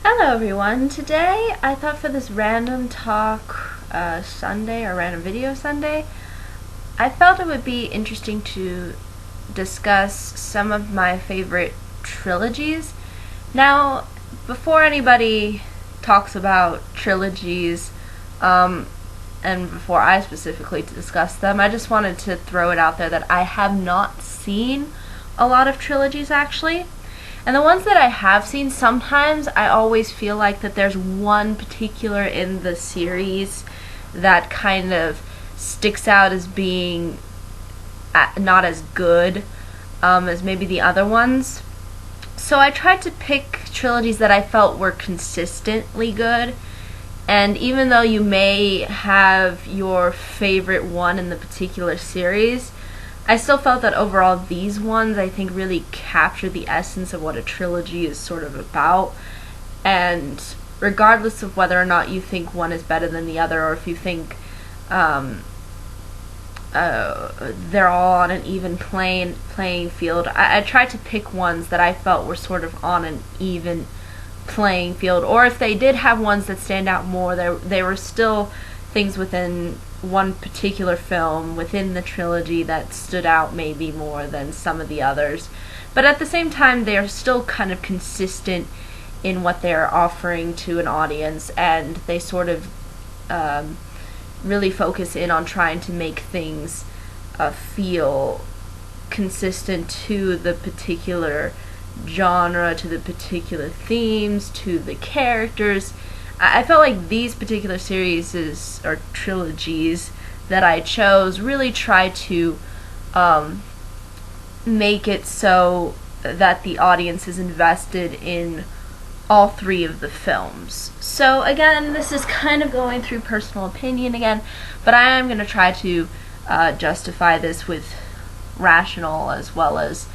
Hello everyone. Today I thought for this random talk Sunday or random video Sunday, I felt it would be interesting to discuss some of my favorite trilogies. Now, before anybody talks about trilogies, um, and before I specifically discuss them, I just wanted to throw it out there that I have not seen a lot of trilogies actually. And the ones that I have seen, sometimes I always feel like that there's one particular in the series that kind of sticks out as being not as good as maybe the other ones. So I tried to pick trilogies that I felt were consistently good. And even though you may have your favorite one in the particular series, I still felt that overall these ones I think really capture the essence of what a trilogy is sort of about. And regardless of whether or not you think one is better than the other, or if you think they're all on an even playing field, I tried to pick ones that I felt were sort of on an even playing field. Or if they did have ones that stand out more, they were still things within one particular film within the trilogy that stood out maybe more than some of the others. But at the same time, they are still kind of consistent in what they're offering to an audience, and they sort of really focus in on trying to make things feel consistent to the particular genre, to the particular themes, to the characters. I felt like these particular series or trilogies that I chose really try to make it so that the audience is invested in all three of the films. So again, this is kind of going through personal opinion again, but I am going to try to justify this with rational as well as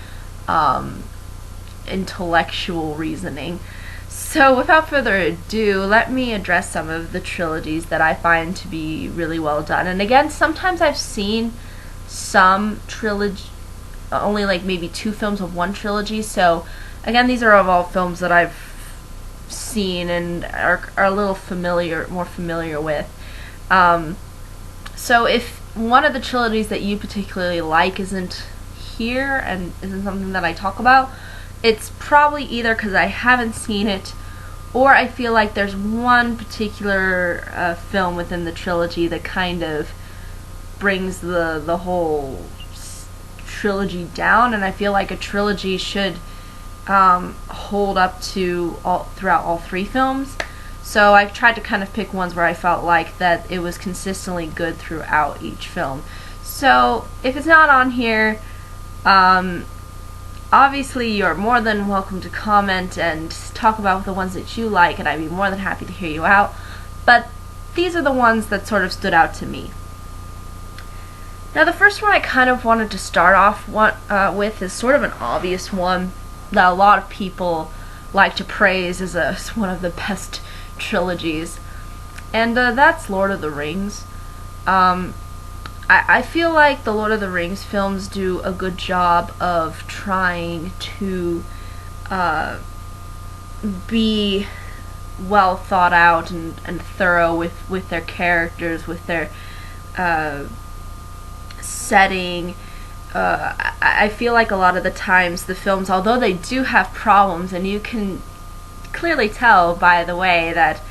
intellectual reasoning. So without further ado, let me address some of the trilogies that I find to be really well done. And again, sometimes I've seen some trilogy, only like maybe two films of one trilogy. So again, these are of all films that I've seen and are a little more familiar with. So if one of the trilogies that you particularly like isn't here and isn't something that I talk about, it's probably either because I haven't seen it, or I feel like there's one particular film within the trilogy that kind of brings the whole trilogy down, and I feel like a trilogy should hold up to throughout all three films. So I've tried to kind of pick ones where I felt like that it was consistently good throughout each film. So if it's not on here, obviously, you're more than welcome to comment and talk about the ones that you like, and I'd be more than happy to hear you out. But these are the ones that sort of stood out to me. Now, the first one I kind of wanted to start off with is sort of an obvious one that a lot of people like to praise as one of the best trilogies, and that's Lord of the Rings. I feel like the Lord of the Rings films do a good job of trying to be well thought out and thorough with their characters, with their setting. I feel like a lot of the times the films, although they do have problems, and you can clearly tell by the way that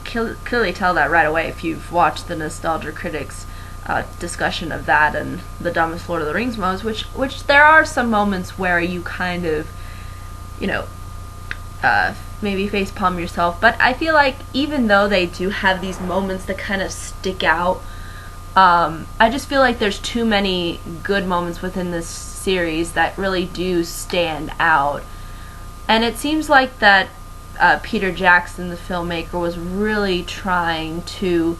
clearly tell that right away if you've watched the Nostalgia Critics discussion of that and the dumbest Lord of the Rings moments, which there are some moments where you kind of, maybe facepalm yourself. But I feel like even though they do have these moments that kind of stick out, I just feel like there's too many good moments within this series that really do stand out. And it seems like that Peter Jackson, the filmmaker, was really trying to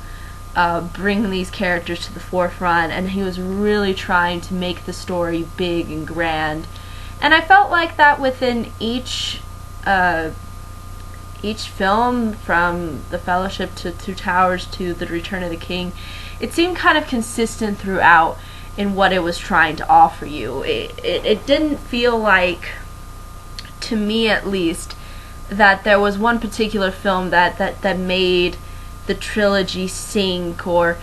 bring these characters to the forefront, and he was really trying to make the story big and grand. And I felt like that within each film, from The Fellowship to Two Towers to The Return of the King, it seemed kind of consistent throughout in what it was trying to offer you. It didn't feel like, to me at least, that there was one particular film that made the trilogy sink, or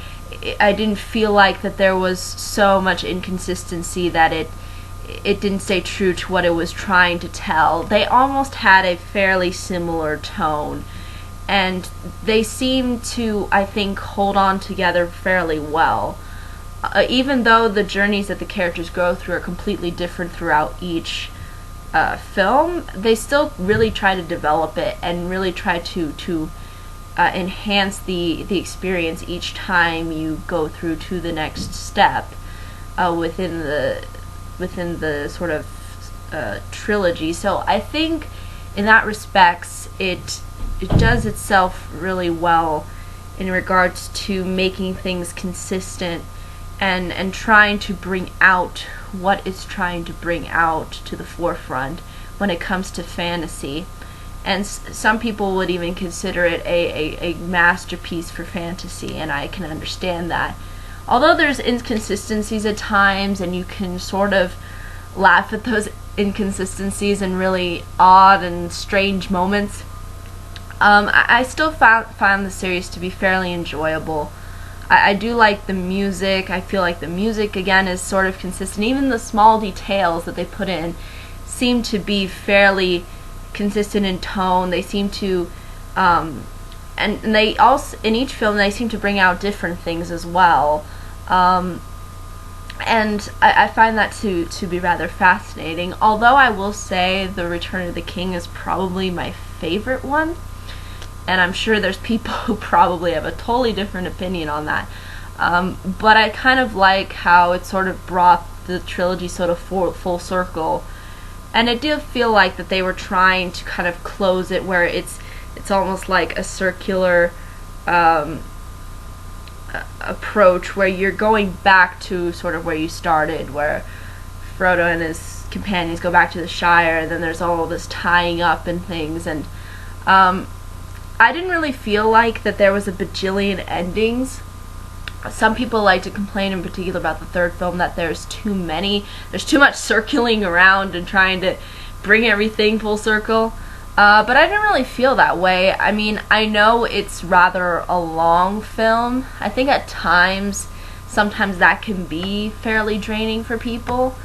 I didn't feel like that there was so much inconsistency that it didn't stay true to what it was trying to tell. They almost had a fairly similar tone, and they seem to, I think, hold on together fairly well. Even though the journeys that the characters go through are completely different throughout each film, they still really try to develop it and really try to enhance the experience each time you go through to the next step within the sort of trilogy. So I think in that respects it does itself really well in regards to making things consistent and trying to bring out what it's trying to bring out to the forefront when it comes to fantasy. And some people would even consider it a masterpiece for fantasy, and I can understand that. Although there's inconsistencies at times, and you can sort of laugh at those inconsistencies and really odd and strange moments, I still found the series to be fairly enjoyable. I do like the music. I feel like the music, again, is sort of consistent. Even the small details that they put in seem to be fairly consistent in tone. They seem to, and they also, in each film, they seem to bring out different things as well. And I find that to be rather fascinating. Although I will say The Return of the King is probably my favorite one. And I'm sure there's people who probably have a totally different opinion on that. But I kind of like how it sort of brought the trilogy sort of full circle. And it did feel like that they were trying to kind of close it where it's almost like a circular approach where you're going back to sort of where you started, where Frodo and his companions go back to the Shire, and then there's all this tying up and things. And I didn't really feel like that there was a bajillion endings. Some people like to complain in particular about the third film that there's too many. There's too much circling around and trying to bring everything full circle. But I didn't really feel that way. I mean, I know it's rather a long film. I think at times, sometimes that can be fairly draining for people.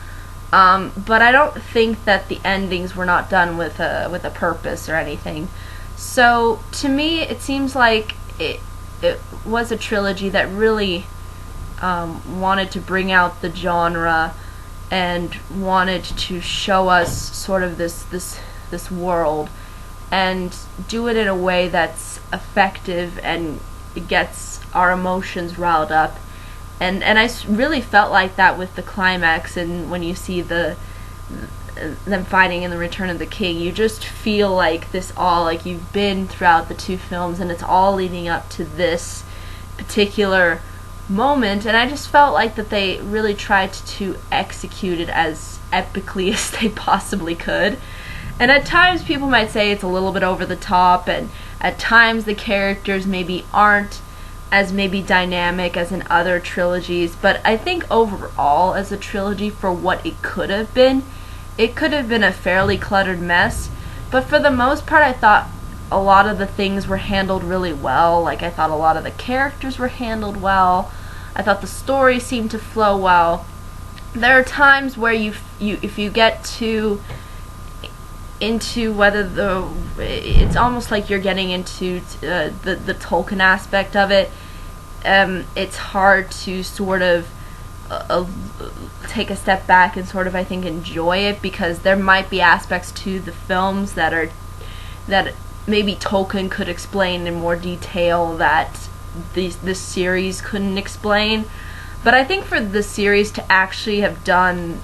But I don't think that the endings were not done with a purpose or anything. So to me, it seems like it was a trilogy that really wanted to bring out the genre and wanted to show us sort of this world and do it in a way that's effective and it gets our emotions riled up. And I really felt like that with the climax, and when you see them fighting in The Return of the King, you just feel like this all, like you've been throughout the two films and it's all leading up to this particular moment, and I just felt like that they really tried to execute it as epically as they possibly could. And at times people might say it's a little bit over the top, and at times the characters maybe aren't as maybe dynamic as in other trilogies, but I think overall as a trilogy, for what it could have been a fairly cluttered mess. But for the most part, I thought a lot of the things were handled really well. Like, I thought a lot of the characters were handled well. I thought the story seemed to flow well. There are times where if you get into whether it's almost like you're getting into the Tolkien aspect of it. It's hard to sort of take a step back and sort of, I think, enjoy it, because there might be aspects to the films that maybe Tolkien could explain in more detail that this series couldn't explain. But I think for the series to actually have done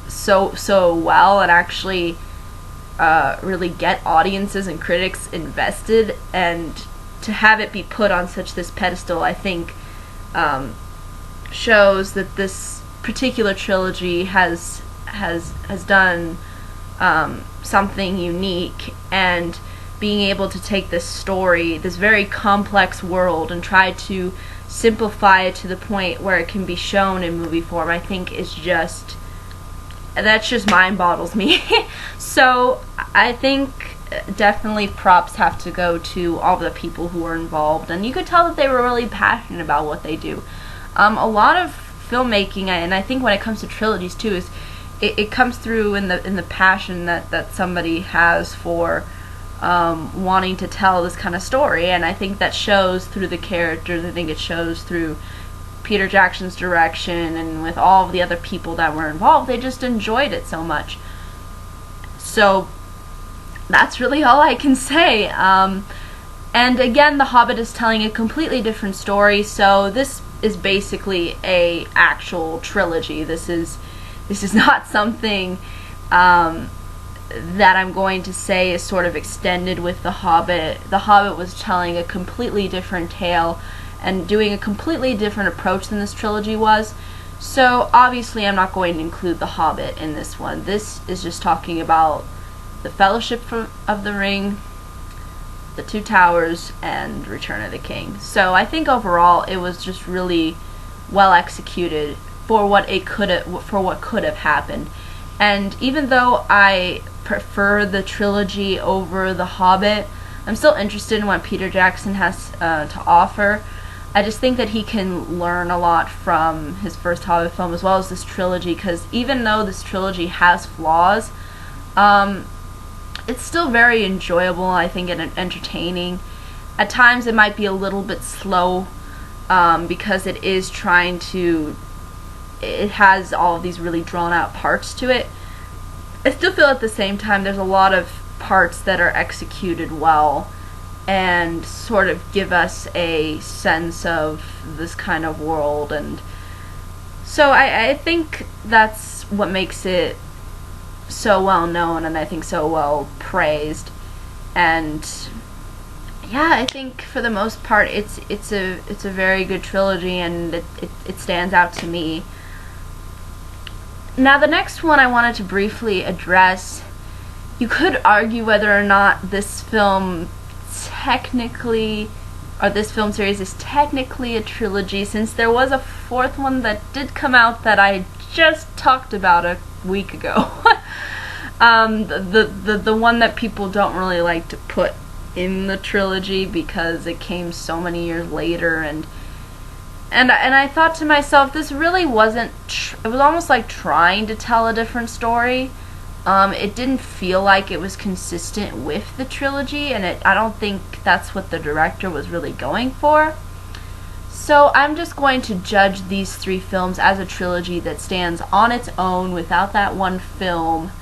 so well and actually really get audiences and critics invested, and to have it be put on such this pedestal, I think shows that this particular trilogy has done something unique, and being able to take this story, this very complex world, and try to simplify it to the point where it can be shown in movie form, I think is just, that just mind boggles me. So I think definitely props have to go to all the people who were involved, and you could tell that they were really passionate about what they do. A lot of filmmaking, and I think when it comes to trilogies too, is it comes through in the passion that somebody has for wanting to tell this kind of story, and I think that shows through the characters. I think it shows through Peter Jackson's direction, and with all of the other people that were involved, they just enjoyed it so much. So that's really all I can say. And again, The Hobbit is telling a completely different story, so this is basically a actual trilogy. This is not something that I'm going to say is sort of extended with The Hobbit. The Hobbit was telling a completely different tale and doing a completely different approach than this trilogy was. So obviously I'm not going to include The Hobbit in this one. This is just talking about the Fellowship of the Ring, The Two Towers, and Return of the King. So I think overall it was just really well executed for what could have happened. And even though I prefer the trilogy over The Hobbit, I'm still interested in what Peter Jackson has to offer. I just think that he can learn a lot from his first Hobbit film as well as this trilogy, because even though this trilogy has flaws, it's still very enjoyable, I think, and entertaining. At times it might be a little bit slow, because it has all of these really drawn out parts to it. I still feel at the same time there's a lot of parts that are executed well and sort of give us a sense of this kind of world, and so I think that's what makes it so well known, and I think so well praised. And yeah, I think for the most part it's a very good trilogy, and it stands out to me. Now the next one I wanted to briefly address, you could argue whether or not this film series is technically a trilogy, since there was a fourth one that did come out that I just talked about a week ago. The one that people don't really like to put in the trilogy because it came so many years later, and I thought to myself, this really wasn't, it was almost like trying to tell a different story. It didn't feel like it was consistent with the trilogy, and I don't think that's what the director was really going for. So I'm just going to judge these three films as a trilogy that stands on its own without that one film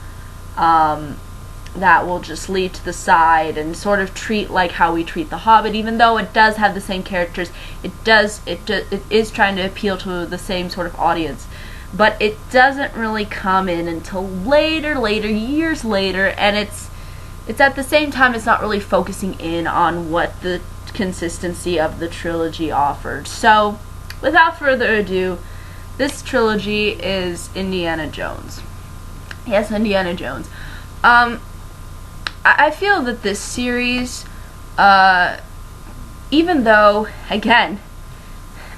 that will just leave to the side and sort of treat like how we treat The Hobbit. Even though it does have the same characters, it is trying to appeal to the same sort of audience, but it doesn't really come in until later, years later, and it's at the same time it's not really focusing in on what the consistency of the trilogy offered. So without further ado, this trilogy is Indiana Jones. Yes, Indiana Jones. I feel that this series, even though, again,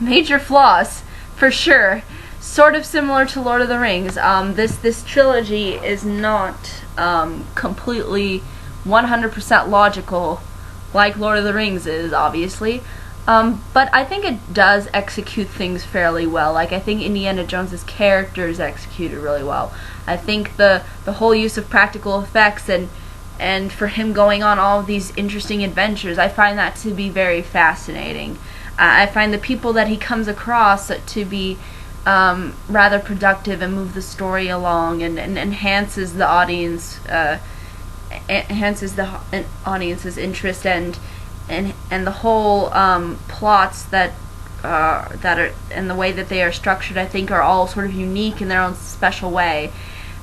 major flaws, for sure, sort of similar to Lord of the Rings, this trilogy is not completely 100% logical like Lord of the Rings is, obviously. But I think it does execute things fairly well. Like, I think Indiana Jones's character is executed really well. I think the whole use of practical effects and for him going on all of these interesting adventures, I find that to be very fascinating. I find the people that he comes across to be rather productive and move the story along, and enhances the audience, audience's interest, and the whole plots that are, and the way that they are structured, I think are all sort of unique in their own special way,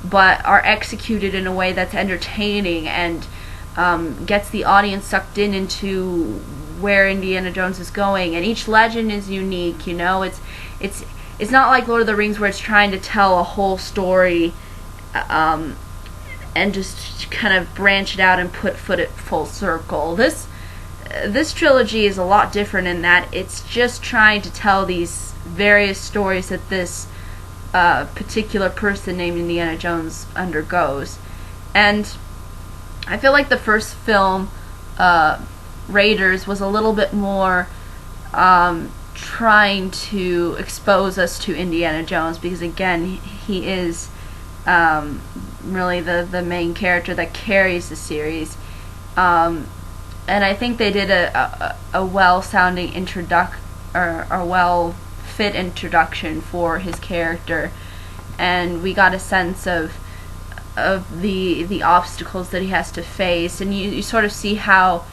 but are executed in a way that's entertaining and gets the audience sucked into where Indiana Jones is going. And each legend is unique, you know. It's not like Lord of the Rings where it's trying to tell a whole story and just kind of branch it out and put it full circle. This trilogy is a lot different in that it's just trying to tell these various stories that this particular person named Indiana Jones undergoes. And I feel like the first film, Raiders, was a little bit more trying to expose us to Indiana Jones, because again, he is really the main character that carries the series. And I think they did a well-sounding or well-fit introduction for his character, and we got a sense of the obstacles that he has to face, and you sort of see how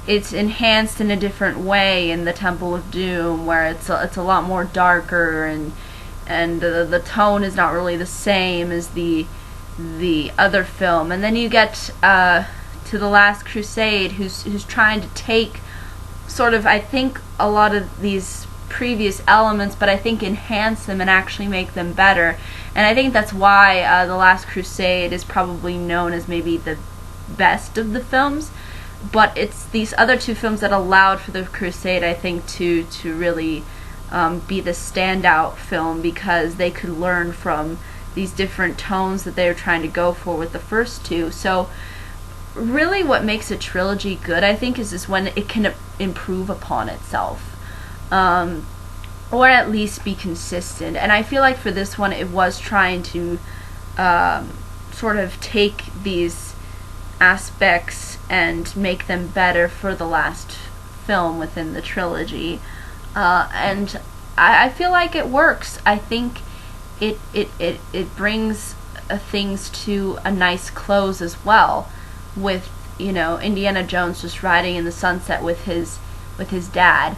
it's enhanced in a different way in the Temple of Doom, where it's a lot more darker, and the tone is not really the same as the other film. And then you get to the Last Crusade, who's trying to take sort of, I think, a lot of these previous elements, but I think enhance them and actually make them better. And I think that's why the Last Crusade is probably known as maybe the best of the films. But it's these other two films that allowed for the Crusade, I think, to really be the standout film, because they could learn from these different tones that they were trying to go for with the first two. So really what makes a trilogy good, I think, is when it can improve upon itself, or at least be consistent. And I feel like for this one, it was trying to sort of take these aspects and make them better for the last film within the trilogy, and I feel like it works. I think it brings things to a nice close as well, with, you know, Indiana Jones just riding in the sunset with his dad.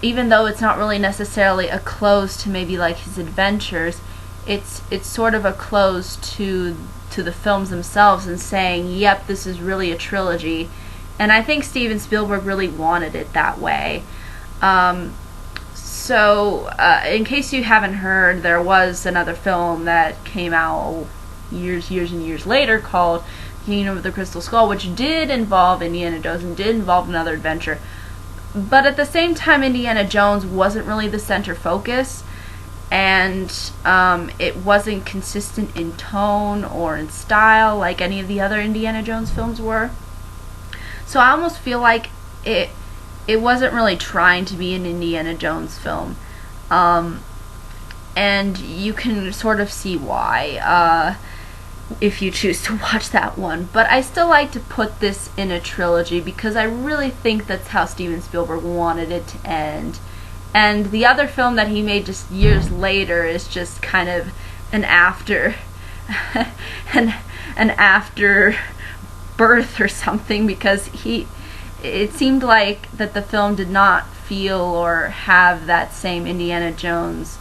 Even though it's not really necessarily a close to maybe like his adventures, it's sort of a close to the films themselves, and saying, yep, this is really a trilogy. And I think Steven Spielberg really wanted it that way. So in case you haven't heard, there was another film that came out years and years later called Kingdom of the Crystal Skull, which did involve Indiana Jones and did involve another adventure. But at the same time, Indiana Jones wasn't really the center focus, and it wasn't consistent in tone or in style like any of the other Indiana Jones films were. So I almost feel like it wasn't really trying to be an Indiana Jones film, and you can sort of see why if you choose to watch that one. But I still like to put this in a trilogy, because I really think that's how Steven Spielberg wanted it to end. And the other film that he made just years later is just kind of an after an after birth or something, because it seemed like that the film did not feel or have that same Indiana Jones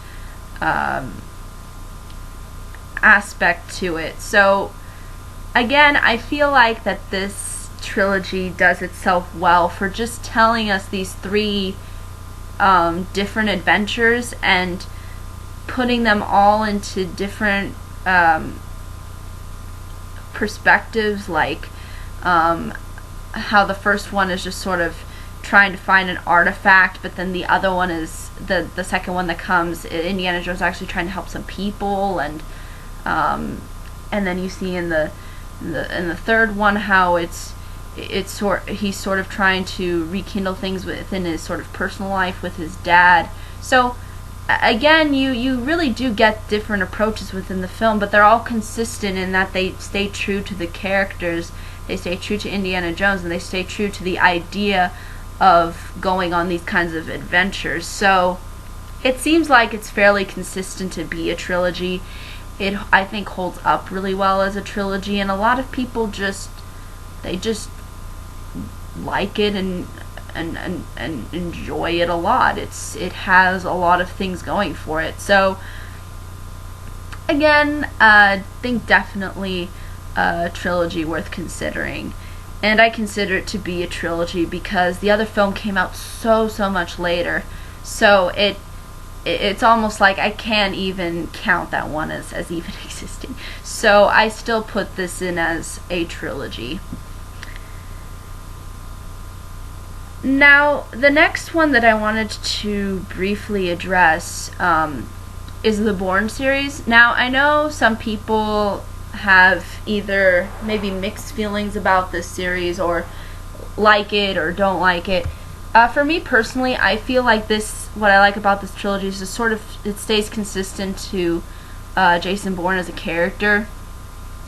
aspect to it. So again, I feel like that this trilogy does itself well for just telling us these three different adventures and putting them all into different perspectives, like how the first one is just sort of trying to find an artifact, but then the other one is the second one that comes, Indiana Jones actually trying to help some people, and then you see in the third one how he's sort of trying to rekindle things within his sort of personal life with his dad. So again, you really do get different approaches within the film, but they're all consistent in that they stay true to the characters, they stay true to Indiana Jones, and they stay true to the idea of going on these kinds of adventures. So it seems like it's fairly consistent to be a trilogy. It, I think, holds up really well as a trilogy, and a lot of people just like it and enjoy it a lot. It has a lot of things going for it. So again, I think definitely a trilogy worth considering. And I consider it to be a trilogy because the other film came out so much later. So it's almost like I can't even count that one as even existing. So I still put this in as a trilogy. Now, the next one that I wanted to briefly address is the Bourne series. Now, I know some people have either maybe mixed feelings about this series, or like it or don't like it. For me personally, I feel like what I like about this trilogy is just it stays consistent to Jason Bourne as a character.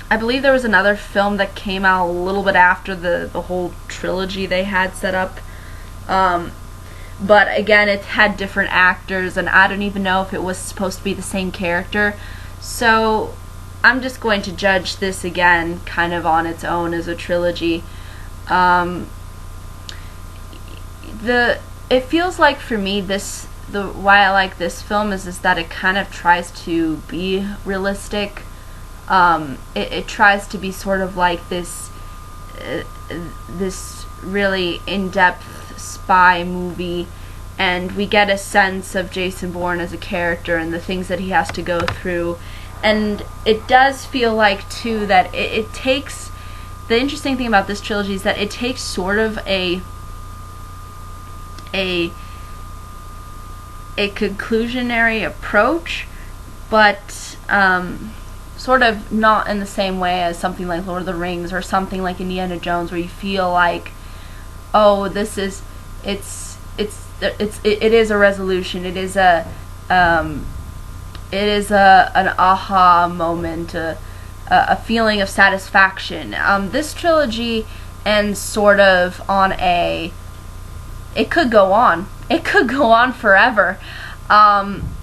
I believe there was another film that came out a little bit after the whole trilogy they had set up. But again, it had different actors, and I don't even know if it was supposed to be the same character. So I'm just going to judge this again kind of on its own as a trilogy. It feels like for me why I like this film is that it kind of tries to be realistic. It tries to be sort of like this really in-depth spy movie, and we get a sense of Jason Bourne as a character and the things that he has to go through. And it does feel like too that it takes, the interesting thing about this trilogy is that it takes sort of a conclusionary approach, but sort of not in the same way as something like Lord of the Rings or something like Indiana Jones, where you feel like, oh, it is a resolution, it is an aha moment, a feeling of satisfaction. This trilogy ends sort of on it could go on forever,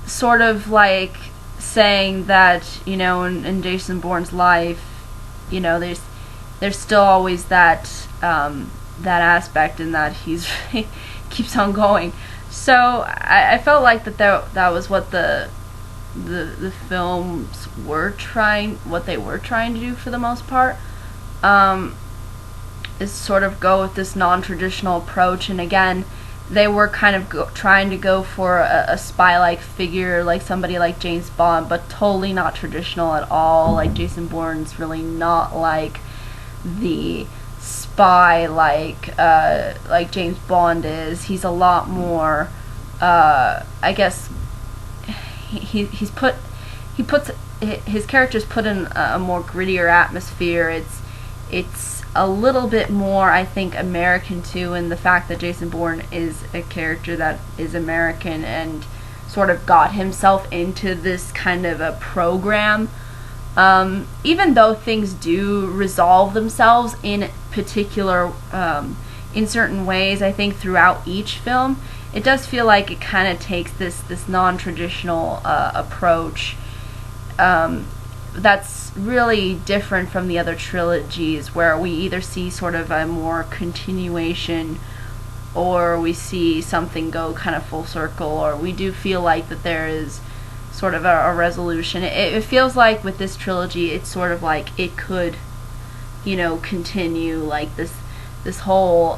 sort of like saying that, in Jason Bourne's life, there's still always that aspect, in that he keeps on going. So I felt like that was what the films were trying to do for the most part, is sort of go with this non-traditional approach. And again, they were kind of trying to go for a spy-like figure, like somebody like James Bond, but totally not traditional at all. Like, Jason Bourne's really not like the spy like James Bond is. He's a lot more, I guess, his character's put in a more grittier atmosphere. It's a little bit more, I think, American too, in the fact that Jason Bourne is a character that is American and sort of got himself into this kind of a program. Even though things do resolve themselves in particular, in certain ways, I think throughout each film, it does feel like it kind of takes this non-traditional approach. That's really different from the other trilogies, where we either see sort of a more continuation, or we see something go kind of full circle, or we do feel like that there is sort of a resolution. It feels like with this trilogy, it's sort of like it could, continue, like this whole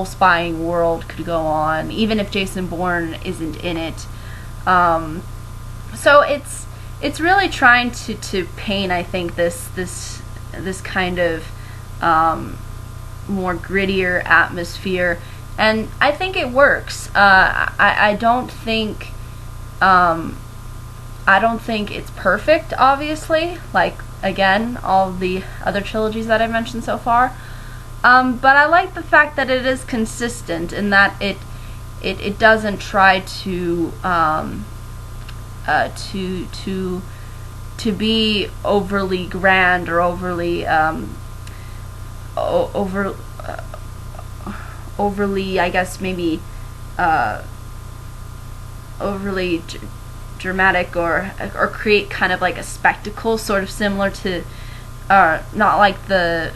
spying world could go on, even if Jason Bourne isn't in it. So it's really trying to paint, I think, this kind of more grittier atmosphere, and I think it works. I don't think it's perfect, obviously, like, again, all the other trilogies that I've mentioned so far. But I like the fact that it is consistent, in that it doesn't try to be overly grand or overly overly, I guess, maybe overly dramatic, or create kind of like a spectacle, sort of similar to not like the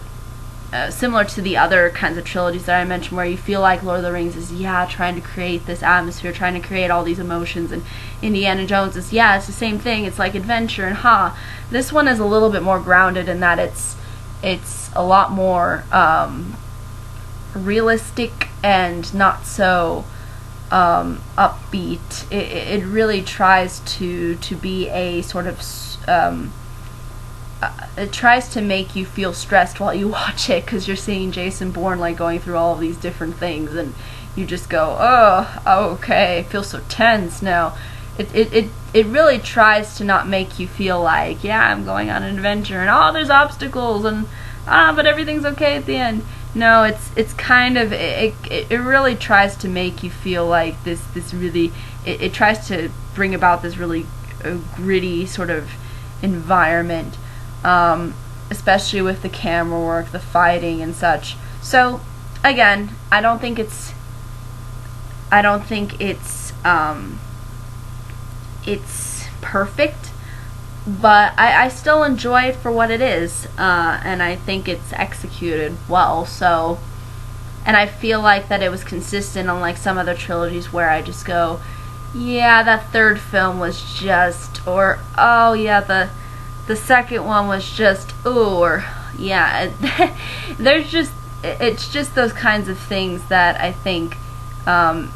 similar to the other kinds of trilogies that I mentioned, where you feel like Lord of the Rings is trying to create this atmosphere, trying to create all these emotions, and Indiana Jones is it's the same thing, it's like adventure, and this one is a little bit more grounded in that it's a lot more realistic and not so upbeat. It really tries to be a sort of it tries to make you feel stressed while you watch it, because you're seeing Jason Bourne like going through all of these different things, and you just go, oh, okay, I feel so tense now. it really tries to not make you feel like, yeah, I'm going on an adventure and oh, there's obstacles and but everything's okay at the end. No, it's kind of it really tries to make you feel like this really it tries to bring about this really gritty sort of environment, especially with the camera work, the fighting and such. So again, I don't think it's it's perfect, but I still enjoy it for what it is, and I think it's executed well. So, and I feel like that it was consistent, unlike some other trilogies where I just go, yeah, that third film was just, or oh yeah, the second one was just, ooh, or yeah, it's just those kinds of things that I think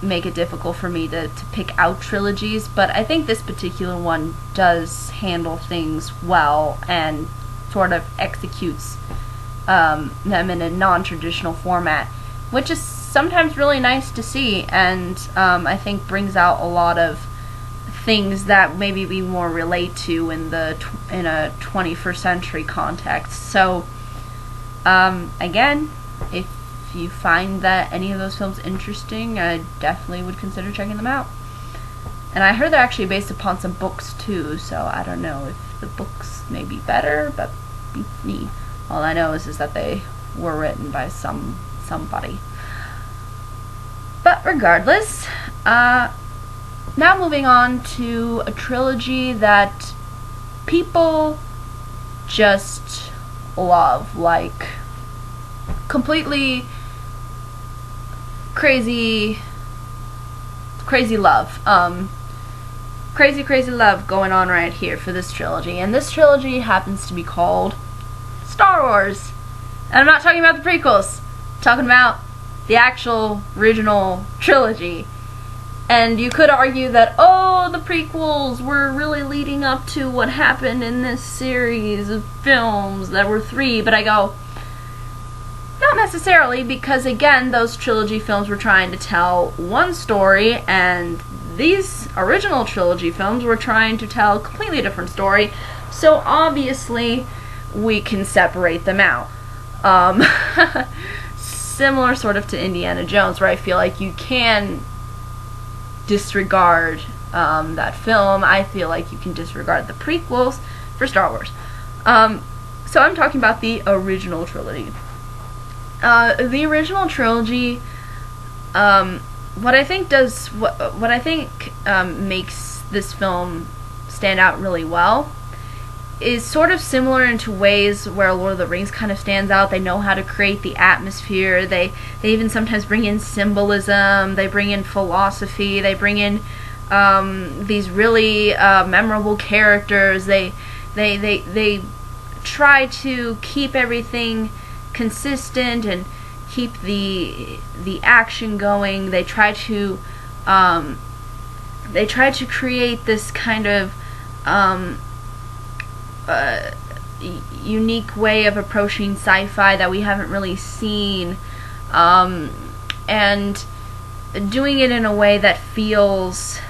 make it difficult for me to pick out trilogies, but I think this particular one does handle things well and sort of executes them in a non-traditional format, which is sometimes really nice to see, and I think brings out a lot of things that maybe we more relate to in a 21st century context. So again, if you find that any of those films interesting, I definitely would consider checking them out. And I heard they're actually based upon some books too, so I don't know if the books may be better, but beats me. All I know is that they were written by somebody. But regardless, now moving on to a trilogy that people just love, like completely crazy love. Crazy love going on right here for this trilogy. And this trilogy happens to be called Star Wars. And I'm not talking about the prequels. I'm talking about the actual original trilogy. And you could argue that, oh, the prequels were really leading up to what happened in this series of films that were 3, but I go, not necessarily, because again, those trilogy films were trying to tell one story, and these original trilogy films were trying to tell a completely different story, so obviously we can separate them out. Similar sort of to Indiana Jones, where I feel like you can disregard that film. I feel like you can disregard the prequels for Star Wars. So I'm talking about the original trilogy. The original trilogy, what I think makes this film stand out really well is sort of similar into ways where Lord of the Rings kind of stands out. They know how to create the atmosphere. They even sometimes bring in symbolism. They bring in philosophy. They bring in these really memorable characters. They try to keep everything consistent and keep the action going. They try to create this kind of unique way of approaching sci-fi that we haven't really seen, and doing it in a way that feels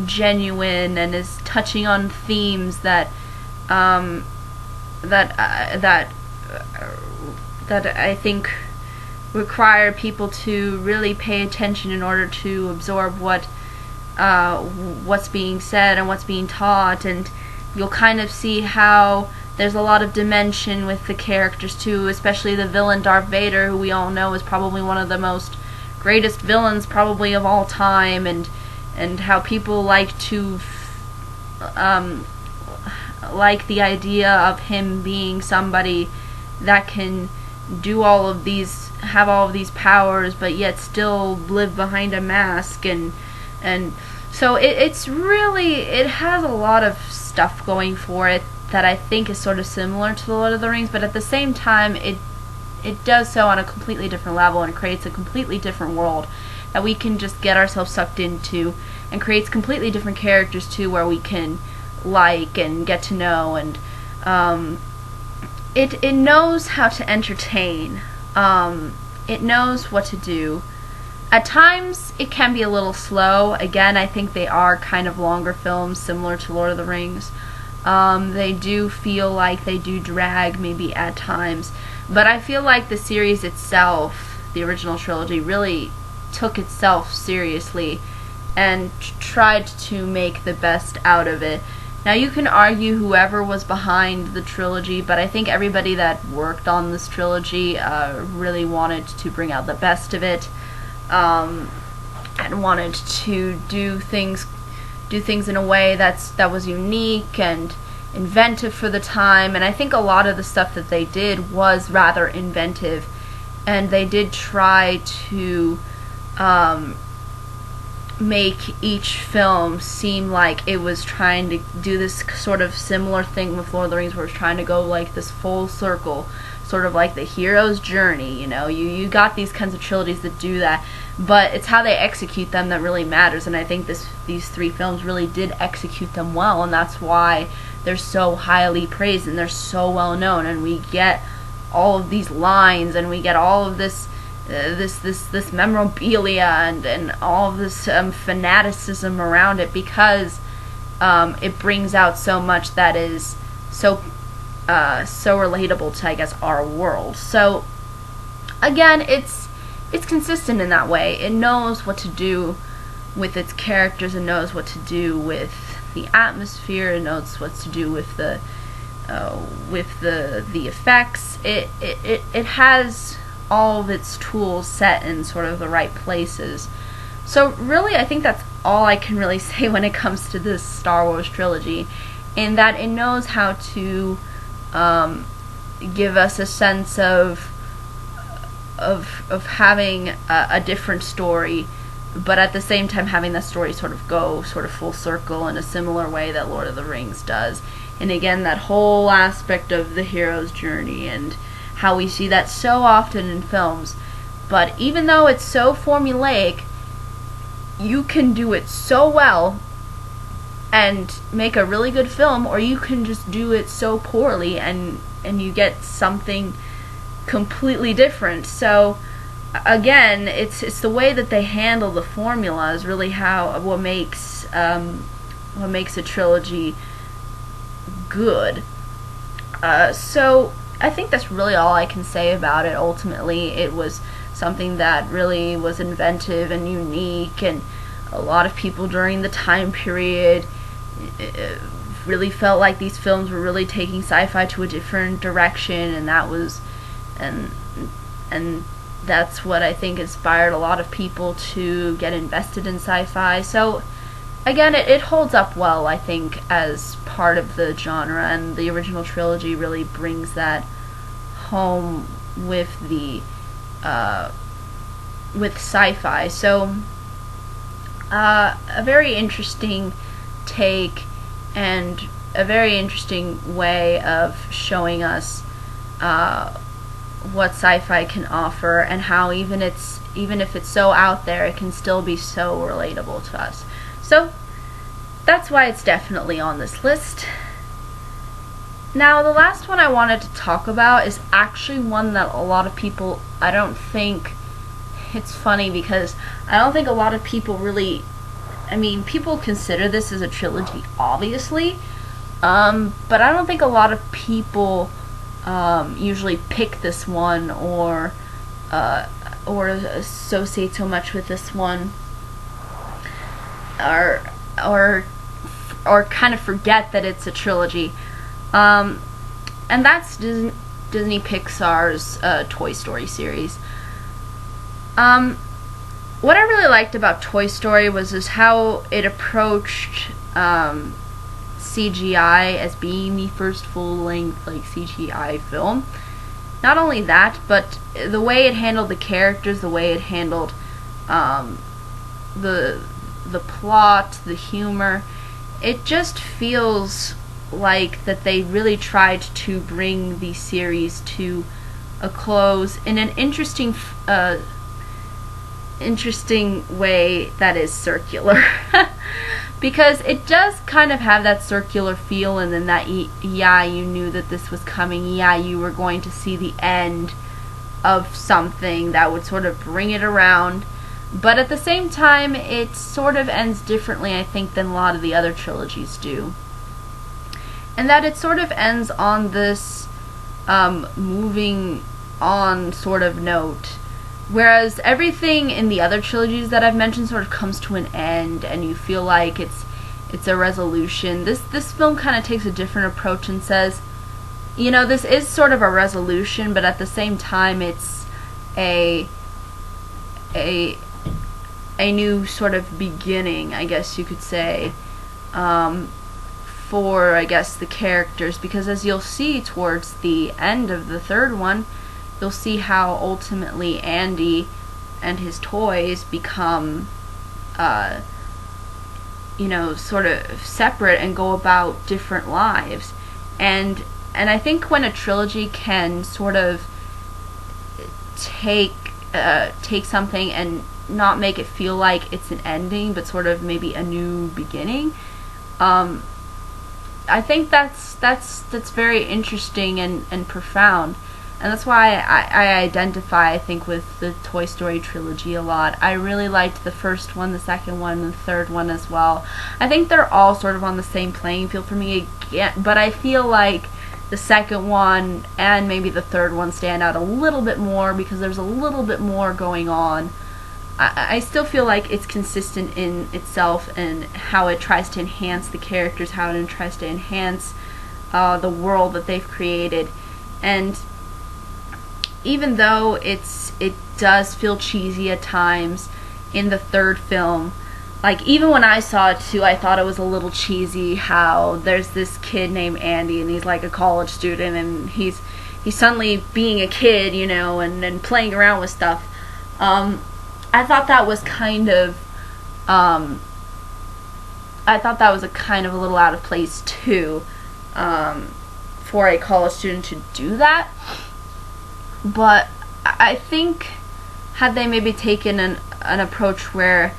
genuine and is touching on themes that I think require people to really pay attention in order to absorb what's being said and what's being taught. And you'll kind of see how there's a lot of dimension with the characters too, especially the villain Darth Vader, who we all know is probably one of the most greatest villains probably of all time, and how people like to like the idea of him being somebody that can do all of these, have all of these powers, but yet still live behind a mask, and so it's really, it has a lot of stuff going for it that I think is sort of similar to the Lord of the Rings, but at the same time it does so on a completely different level and creates a completely different world that we can just get ourselves sucked into, and creates completely different characters too, where we can like and get to know, and it knows how to entertain. It knows what to do. At times, it can be a little slow. Again, I think they are kind of longer films, similar to Lord of the Rings. They do feel like they do drag maybe at times. But I feel like the series itself, the original trilogy, really took itself seriously and tried to make the best out of it. Now, you can argue whoever was behind the trilogy, but I think everybody that worked on this trilogy really wanted to bring out the best of it, and wanted to do things in a way that was unique and inventive for the time. And I think a lot of the stuff that they did was rather inventive, and they did try to make each film seem like it was trying to do this sort of similar thing with Lord of the Rings, where it's trying to go like this full circle, sort of like the hero's journey. You got these kinds of trilogies that do that, but it's how they execute them that really matters. And I think these three films really did execute them well, and that's why they're so highly praised and they're so well known. And we get all of these lines, and we get all of this memorabilia and all of this fanaticism around it, because it brings out so much that is so relatable to, I guess, our world. So again, it's consistent in that way. It knows what to do with its characters, it knows what to do with the atmosphere, it knows what to do with the effects. It has all of its tools set in sort of the right places. So really, I think that's all I can really say when it comes to this Star Wars trilogy, in that it knows how to give us a sense of having a different story, but at the same time having the story sort of go sort of full circle in a similar way that Lord of the Rings does. And again, that whole aspect of the hero's journey and how we see that so often in films. But even though it's so formulaic, you can do it so well and make a really good film, or you can just do it so poorly and you get something completely different. So again, it's the way that they handle the formula is really what makes a trilogy good. So I think that's really all I can say about it. Ultimately, it was something that really was inventive and unique, and a lot of people during the time period really felt like these films were really taking sci-fi to a different direction, and that's what I think inspired a lot of people to get invested in sci-fi. So again, it holds up well, I think, as part of the genre, and the original trilogy really brings that home with with sci-fi. So a very interesting take and a very interesting way of showing us what sci-fi can offer, and how even if it's so out there, it can still be so relatable to us. So that's why it's definitely on this list. Now, the last one I wanted to talk about is actually one that a lot of people, I don't think, it's funny because I don't think a lot of people really, people consider this as a trilogy, obviously, but I don't think a lot of people usually pick this one or associate so much with this one, or kind of forget that it's a trilogy, and that's Disney Pixar's Toy Story series. What I really liked about Toy Story was how it approached CGI as being the first full-length CGI film. Not only that, but the way it handled the characters, the way it handled the plot, the humor, it just feels like that they really tried to bring the series to a close in an interesting way that is circular. Because it does kind of have that circular feel, and then that, you knew that this was coming, you were going to see the end of something that would sort of bring it around. But at the same time, it sort of ends differently, I think, than a lot of the other trilogies do. And that it sort of ends on this moving on sort of note. Whereas everything in the other trilogies that I've mentioned sort of comes to an end, and you feel like it's a resolution. This film kind of takes a different approach and says, you know, this is sort of a resolution, but at the same time, it's a new sort of beginning, I guess you could say, for, I guess, the characters, because as you'll see towards the end of the third one, you'll see how ultimately Andy and his toys become, you know, sort of separate and go about different lives. And I think when a trilogy can sort of take something and not make it feel like it's an ending, but sort of maybe a new beginning, I think that's very interesting and profound. And that's why I identify, I think, with the Toy Story trilogy a lot. I really liked the first one, the second one, and the third one as well. I think they're all sort of on the same playing field for me again, but I feel like the second one and maybe the third one stand out a little bit more because there's a little bit more going on. I still feel like it's consistent in itself and how it tries to enhance the characters, how it tries to enhance the world that they've created. And even though it does feel cheesy at times in the third film, like even when I saw it too, I thought it was a little cheesy how there's this kid named Andy and he's like a college student and he's suddenly being a kid, you know, and playing around with stuff. I thought that was kind of a little out of place too, for a college student to do that. But I think had they maybe taken an approach where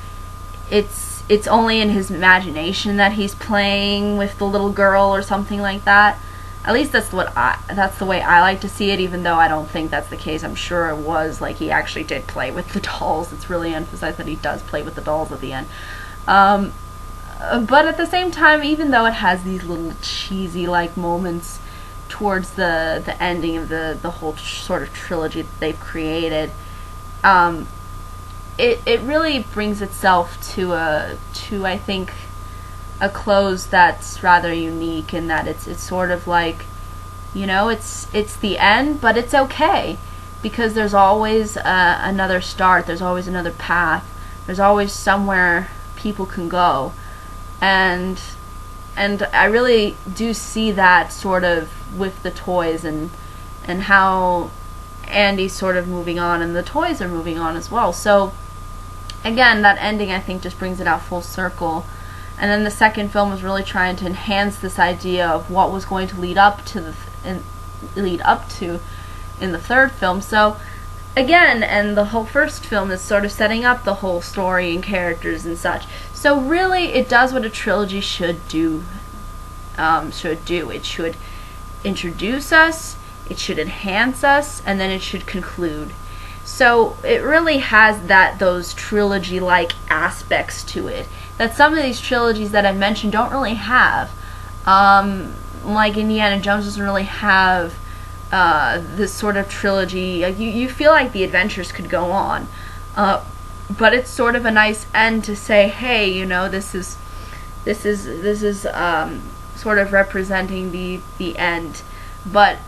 it's only in his imagination that he's playing with the little girl or something like that. At least that's the way I like to see it, even though I don't think that's the case. I'm sure it was, like, he actually did play with the dolls. It's really emphasized that he does play with the dolls at the end. But at the same time, even though it has these little cheesy-like moments towards the ending of the whole sort of trilogy that they've created, it really brings itself to I think a close that's rather unique in that it's sort of like, you know, it's the end, but it's okay because there's always another start, there's always another path, there's always somewhere people can go, and I really do see that sort of with the toys and how Andy's sort of moving on and the toys are moving on as well. So again, that ending I think just brings it out full circle. And then the second film was really trying to enhance this idea of what was going to lead up to in the third film. So again, and the whole first film is sort of setting up the whole story and characters and such. So really, it does what a trilogy should do. It should introduce us, it should enhance us, and then it should conclude. So it really has those trilogy-like aspects to it that some of these trilogies that I've mentioned don't really have. Like Indiana Jones doesn't really have this sort of trilogy. Like you feel like the adventures could go on, but it's sort of a nice end to say, hey, you know, this is sort of representing the end. But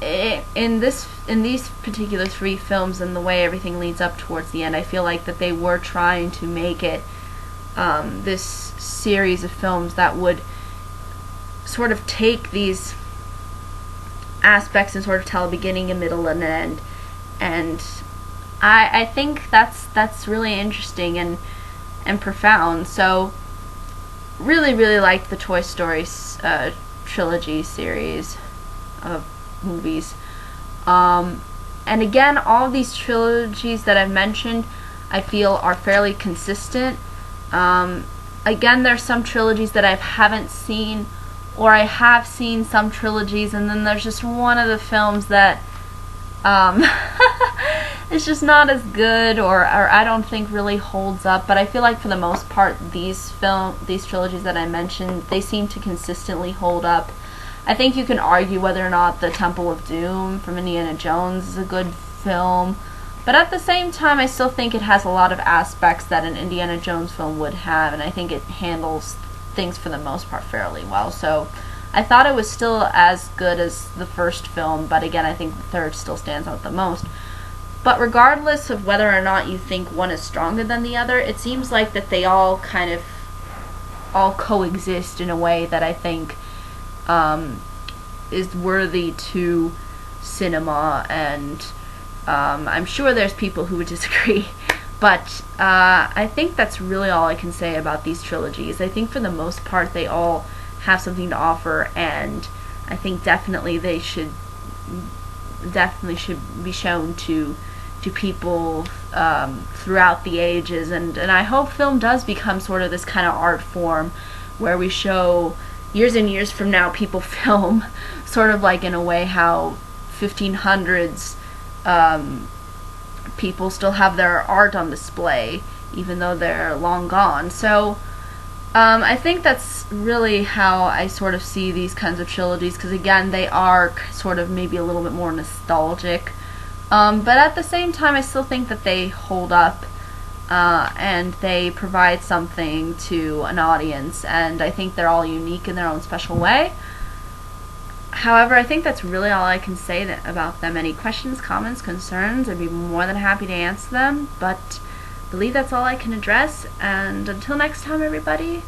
in these particular three films and the way everything leads up towards the end, I feel like that they were trying to make it this series of films that would sort of take these aspects and sort of tell a beginning, a middle, and an end. And I think that's really interesting and profound. So really liked the Toy Story trilogy series of movies. And again, all of these trilogies that I've mentioned I feel are fairly consistent. Again, there's some trilogies that I haven't seen, or I have seen some trilogies, and then there's just one of the films that it's just not as good, or I don't think really holds up. But I feel like for the most part, these trilogies that I mentioned, they seem to consistently hold up. I think you can argue whether or not the Temple of Doom from Indiana Jones is a good film, but at the same time, I still think it has a lot of aspects that an Indiana Jones film would have, and I think it handles things for the most part fairly well. So I thought it was still as good as the first film, but again, I think the third still stands out the most. But regardless of whether or not you think one is stronger than the other, it seems like that they all kind of all coexist in a way that I think is worthy to cinema, and I'm sure there's people who would disagree, but I think that's really all I can say about these trilogies. I think for the most part they all have something to offer, and I think definitely should be shown to people throughout the ages, and I hope film does become sort of this kind of art form where we show years and years from now people film sort of like in a way how 1500s people still have their art on display even though they're long gone. So I think that's really how I sort of see these kinds of trilogies, because again they are sort of maybe a little bit more nostalgic, but at the same time I still think that they hold up, and they provide something to an audience, and I think they're all unique in their own special way. However, I think that's really all I can say about them. Any questions, comments, concerns, I'd be more than happy to answer them, but I believe that's all I can address, and until next time everybody,